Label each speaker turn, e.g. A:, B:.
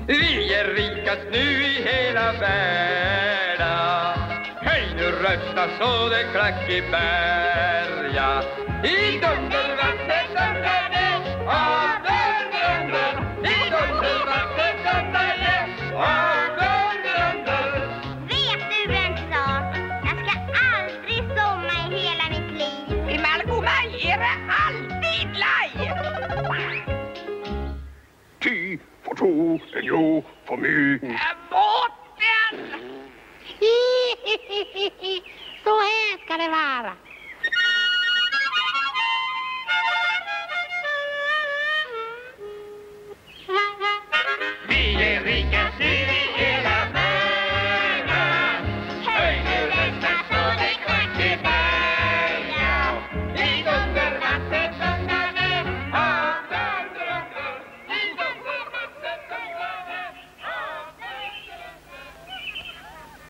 A: Vi är rikast nu i hela världen. Höj nu rösta så det klack i berga. I dundervattnet dundrar det av dunder. I dundervattnet dundrar det av dunder.
B: Vet du en sak? Jag ska aldrig somna i hela mitt liv.
C: I Malgomaj är det alltid laj.
D: Ty för to, en jo för my.
C: Båten!
B: Så här ska det vara.
A: Vi är rika